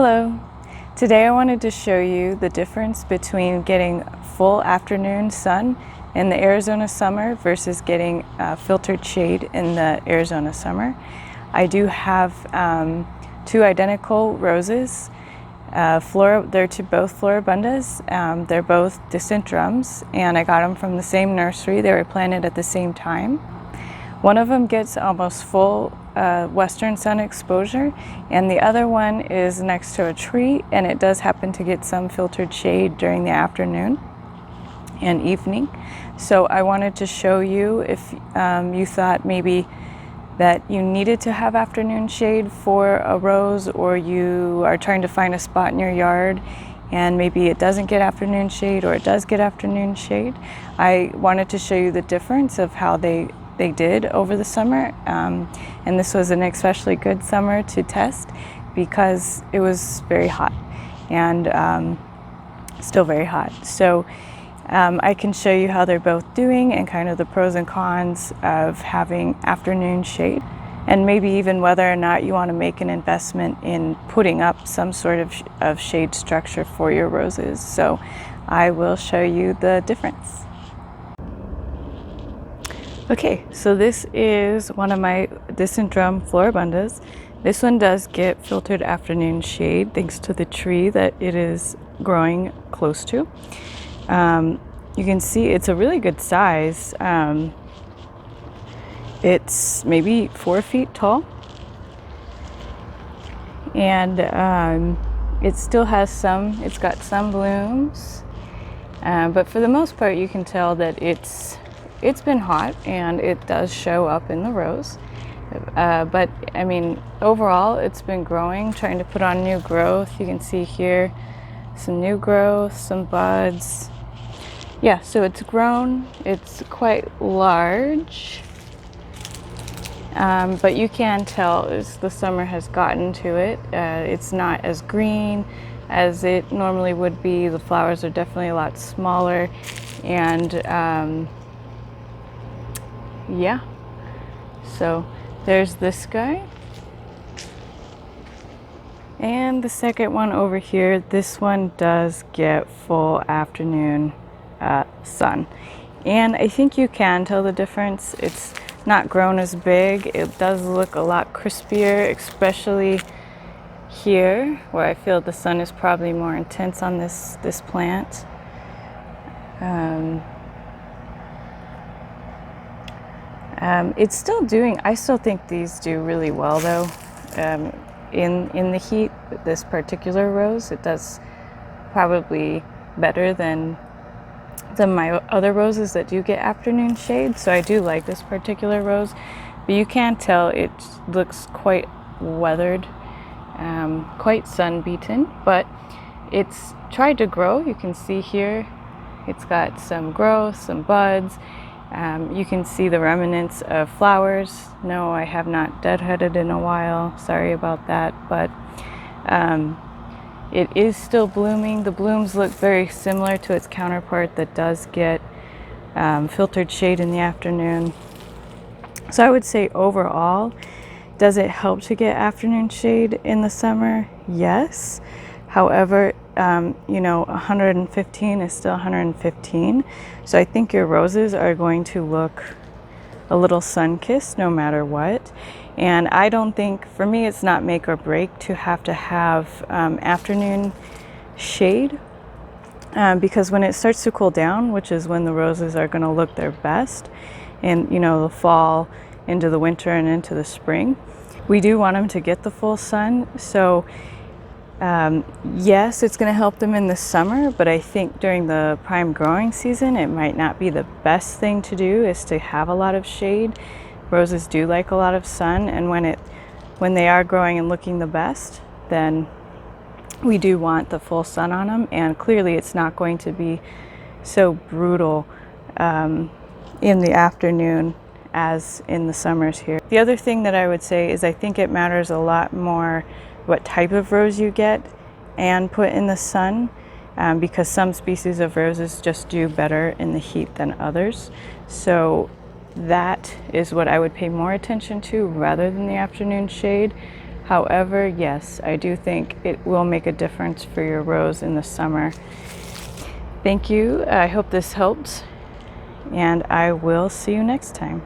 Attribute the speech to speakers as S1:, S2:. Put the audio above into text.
S1: Hello! Today I wanted to show you the difference between getting full afternoon sun in the Arizona summer versus getting filtered shade in the Arizona summer. I do have two identical roses. They're both Floribundas. They're both distant drums, and I got them from the same nursery. They were planted at the same time. One of them gets almost full western sun exposure, and the other one is next to a tree, and it does happen to get some filtered shade during the afternoon and evening. So I wanted to show you if you thought maybe that you needed to have afternoon shade for a rose, or you are trying to find a spot in your yard and maybe it doesn't get afternoon shade or it does get afternoon shade. I wanted to show you the difference of how they did over the summer, and this was an especially good summer to test because it was very hot and still very hot. So I can show you how they're both doing and kind of the pros and cons of having afternoon shade, and maybe even whether or not you want to make an investment in putting up some sort of shade structure for your roses. So I will show you the difference. Okay, so this is one of my distant drum Floribundas. This one does get filtered afternoon shade thanks to the tree that it is growing close to. You can see it's a really good size. It's maybe 4 feet tall, and it still has it's got some blooms, but for the most part you can tell that it's been hot and it does show up in the rose. But I mean, overall it's been growing, trying to put on new growth. You can see here some new growth, some buds. Yeah, so it's grown. It's quite large, but you can tell as the summer has gotten to it, it's not as green as it normally would be. The flowers are definitely a lot smaller, and yeah, so there's this guy, and the second one over here. This one does get full afternoon sun, and I think you can tell the difference. It's not grown as big. It does look a lot crispier, especially here where I feel the sun is probably more intense on this plant. It's still doing, I still think these do really well though. In the heat, this particular rose, it does probably better than my other roses that do get afternoon shade. So I do like this particular rose, but you can tell it looks quite weathered, quite sun beaten, but it's tried to grow. You can see here it's got some growth, some buds. You can see the remnants of flowers. No, I have not deadheaded in a while. Sorry about that, but it is still blooming. The blooms look very similar to its counterpart that does get filtered shade in the afternoon. So I would say overall, does it help to get afternoon shade in the summer? Yes. However, 115 is still 115. So I think your roses are going to look a little sun-kissed no matter what. And I don't think, for me, it's not make or break to have afternoon shade, because when it starts to cool down, which is when the roses are going to look their best, in the fall, into the winter, and into the spring, we do want them to get the full sun. So yes, it's going to help them in the summer, but I think during the prime growing season, it might not be the best thing to do is to have a lot of shade. Roses do like a lot of sun, and when they are growing and looking the best, then we do want the full sun on them. And clearly it's not going to be so brutal in the afternoon as in the summers here. The other thing that I would say is I think it matters a lot more what type of rose you get and put in the sun, because some species of roses just do better in the heat than others. So that is what I would pay more attention to rather than the afternoon shade. However, yes, I do think it will make a difference for your rose in the summer. Thank you. I hope this helped, and I will see you next time.